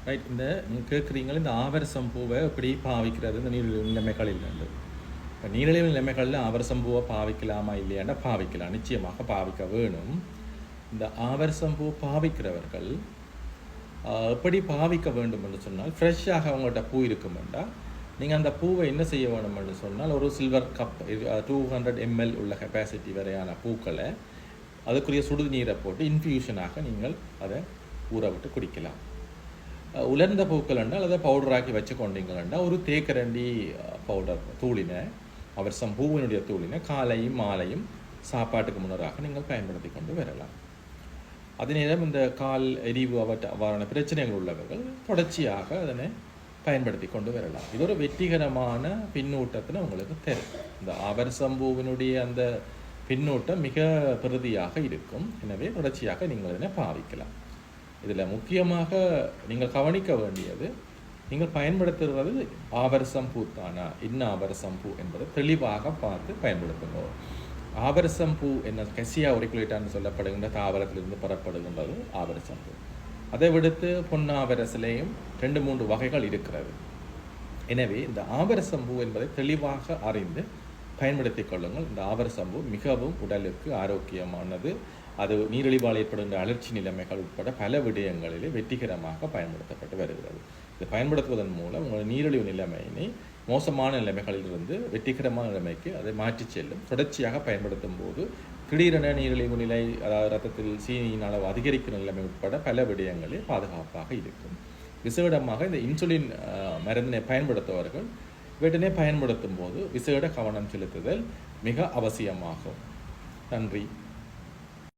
Right. இந்த நீங்கள் கேட்குறீங்க இந்த ஆவரசம் பூவை எப்படி பாவிக்கிறது இந்த நிலைமைகளில் இருந்து. இப்போ நீரிழிவு நிலைமைகளில் ஆவரசம் பூவை பாவிக்கலாமா இல்லையாண்டா பாவிக்கலாம், நிச்சயமாக பாவிக்க வேணும். இந்த ஆவரசம் பூ பாவிக்கிறவர்கள் எப்படி பாவிக்க வேண்டும் என்று சொன்னால், ஃப்ரெஷ்ஷாக அவங்கள்ட்ட பூ இருக்குமெண்டா நீங்கள் அந்த பூவை என்ன செய்ய வேணும் என்று சொன்னால், ஒரு சில்வர் கப் 200 ml உள்ள கெப்பாசிட்டி வரையான பூக்களை அதுக்குரிய சுடு நீரை போட்டு இன்ஃபியூஷனாக நீங்கள் அதை ஊற விட்டு குடிக்கலாம். உலர்ந்த பூக்கள் என்றால் அதை பவுடராக்கி வச்சு கொண்டீங்கன்னா ஒரு தேக்கரண்டி பவுடர் தூளினை அவரசம் பூவினுடைய தூளினை காலையும் மாலையும் சாப்பாட்டுக்கு முன்னராக நீங்கள் பயன்படுத்தி கொண்டு வரலாம். அதே நேரம் இந்த கால் எரிவு அவ்வாறான பிரச்சனைகள் உள்ளவர்கள் தொடர்ச்சியாக அதனை பயன்படுத்தி கொண்டு வரலாம். இது ஒரு வெற்றிகரமான பின்னூட்டத்தில் உங்களுக்கு தெரியும். இந்த அவரசம்பூவினுடைய அந்த பின்னூட்டம் மிக பிரதியாக இருக்கும். எனவே தொடர்ச்சியாக நீங்கள் இதனை பாவிக்கலாம். இதில் முக்கியமாக நீங்கள் கவனிக்க வேண்டியது, நீங்கள் பயன்படுத்துகிறது ஆவரசம் பூ தானா, இன்ன ஆவரசம் பூ என்பதை தெளிவாக பார்த்து பயன்படுத்துங்க. ஆவரசம் பூ என்ன கெசியா ஒரிகுலேட்டான்னு சொல்லப்படுகின்ற தாவரத்திலிருந்து பெறப்படுகின்றது ஆவரசம் பூ. அதை விடுத்து பொன்னாவரசிலேயும் 2-3 வகைகள் இருக்கிறது. எனவே இந்த ஆவரசம் பூ என்பதை தெளிவாக அறிந்து பயன்படுத்தி கொள்ளுங்கள். இந்த ஆவரசம் பூ மிகவும் உடலுக்கு ஆரோக்கியமானது. அது நீரிழிவால் ஏற்படுகின்ற அழற்சி நிலைமைகள் உட்பட பல விடயங்களிலே வெற்றிகரமாக பயன்படுத்தப்பட்டு வருகிறது. இதை பயன்படுத்துவதன் மூலம் உங்கள் நீரிழிவு நிலைமையினை மோசமான நிலைமைகளிலிருந்து வெற்றிகரமான நிலைமைக்கு அதை மாற்றி செல்லும். தொடர்ச்சியாக பயன்படுத்தும் போது திடீரென நீரிழிவு நிலை, அதாவது ரத்தத்தில் சீனியின் அளவு அதிகரிக்கிற நிலைமை உட்பட பல விடயங்களில் பாதுகாப்பாக இருக்கும். விசேடமாக இந்த இன்சுலின் மருந்தினை பயன்படுத்துபவர்கள் வீட்டினை பயன்படுத்தும் போது விசேட கவனம் செலுத்துதல் மிக அவசியமாகும். நன்றி.